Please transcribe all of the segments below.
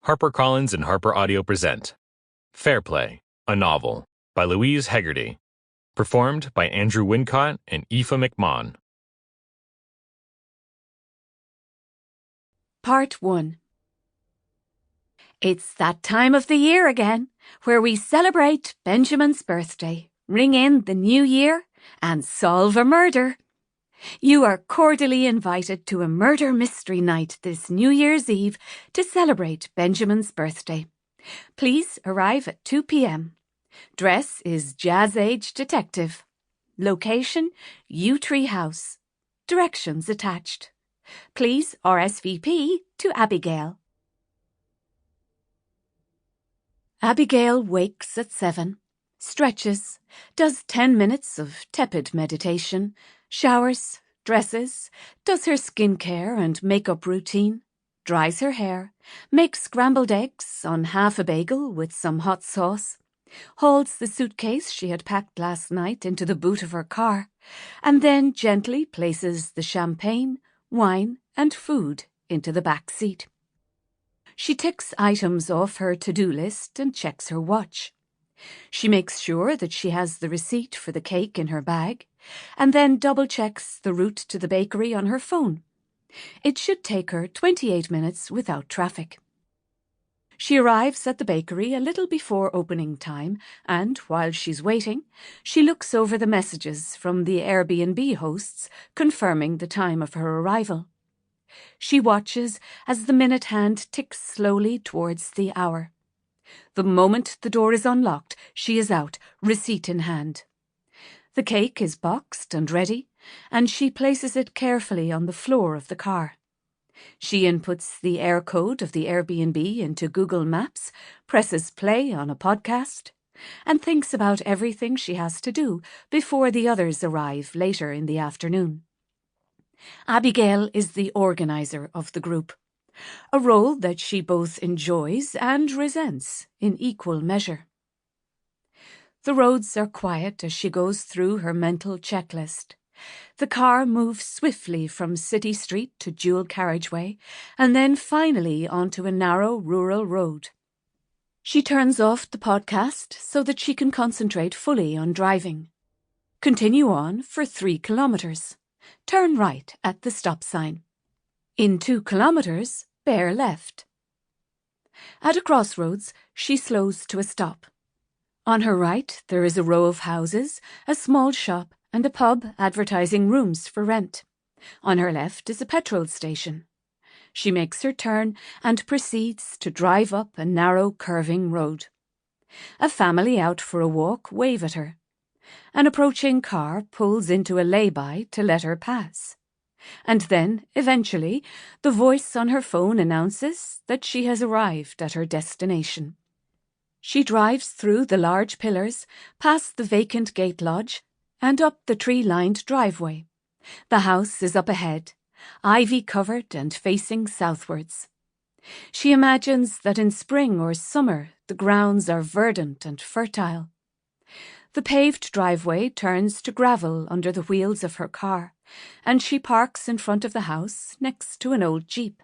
HarperCollins and HarperAudio present Fair Play, a novel, by Louise Hegarty. Performed by Andrew Wincott and Aoife McMahon. Part 1. It's that time of the year again, where we celebrate Benjamin's birthday, ring in the new year, and solve a murder. You are cordially invited to a murder mystery night this New Year's Eve to celebrate Benjamin's birthday. Please arrive at 2 p.m. Dress is Jazz Age Detective. Location, Yew Tree House. Directions attached. Please RSVP to Abigail. Abigail wakes at 7, stretches, does 10 minutes of tepid meditation, showers, dresses, does her skincare and makeup routine, dries her hair, makes scrambled eggs on half a bagel with some hot sauce, holds the suitcase she had packed last night into the boot of her car, and then gently places the champagne, wine, and food into the back seat. She ticks items off her to-do list and checks her watch. She makes sure that she has the receipt for the cake in her bag, and then double-checks the route to the bakery on her phone. It should take her 28 minutes without traffic. She arrives at the bakery a little before opening time, and while she's waiting, she looks over the messages from the Airbnb hosts confirming the time of her arrival. She watches as the minute hand ticks slowly towards the hour. The moment the door is unlocked, she is out, receipt in hand. The cake is boxed and ready, and she places it carefully on the floor of the car. She inputs the air code of the Airbnb into Google Maps, presses play on a podcast, and thinks about everything she has to do before the others arrive later in the afternoon. Abigail is the organizer of the group, a role that she both enjoys and resents in equal measure. The roads are quiet as she goes through her mental checklist. The car moves swiftly from City Street to dual carriageway, and then finally onto a narrow rural road. She turns off the podcast so that she can concentrate fully on driving. Continue on for 3 kilometres. Turn right at the stop sign. In 2 kilometres, bear left. At a crossroads, she slows to a stop. On her right, there is a row of houses, a small shop, and a pub advertising rooms for rent. On her left is a petrol station. She makes her turn and proceeds to drive up a narrow, curving road. A family out for a walk wave at her. An approaching car pulls into a lay-by to let her pass. And then, eventually, the voice on her phone announces that she has arrived at her destination. She drives through the large pillars, past the vacant gate lodge, and up the tree-lined driveway. The house is up ahead, ivy-covered and facing southwards. She imagines that in spring or summer the grounds are verdant and fertile. The paved driveway turns to gravel under the wheels of her car, and she parks in front of the house next to an old jeep.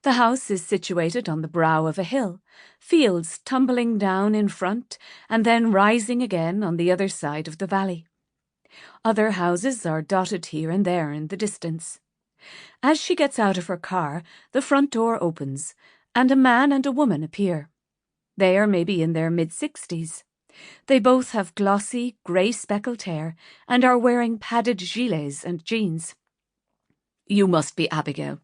The house is situated on the brow of a hill, fields tumbling down in front and then rising again on the other side of the valley. Other houses are dotted here and there in the distance. As she gets out of her car, the front door opens, and a man and a woman appear. They are maybe in their mid-60s. They both have glossy, grey-speckled hair and are wearing padded gilets and jeans. "You must be Abigail,"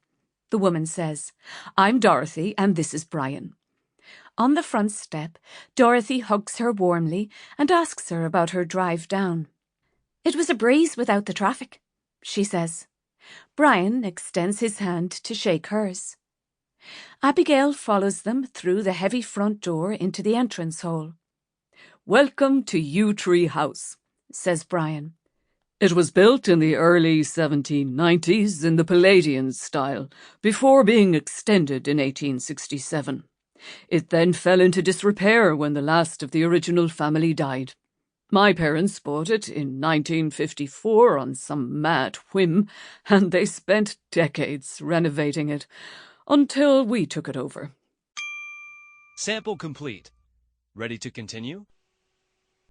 the woman says. "I'm Dorothy, and this is Brian." On the front step, Dorothy hugs her warmly and asks her about her drive down. "It was a breeze without the traffic," she says. Brian extends his hand to shake hers. Abigail follows them through the heavy front door into the entrance hall. "Welcome to Yew Tree House," says Brian. "It was built in the early 1790s in the Palladian style, before being extended in 1867. It then fell into disrepair when the last of the original family died. My parents bought it in 1954 on some mad whim, and they spent decades renovating it, until we took it over. Sample complete. Ready to continue?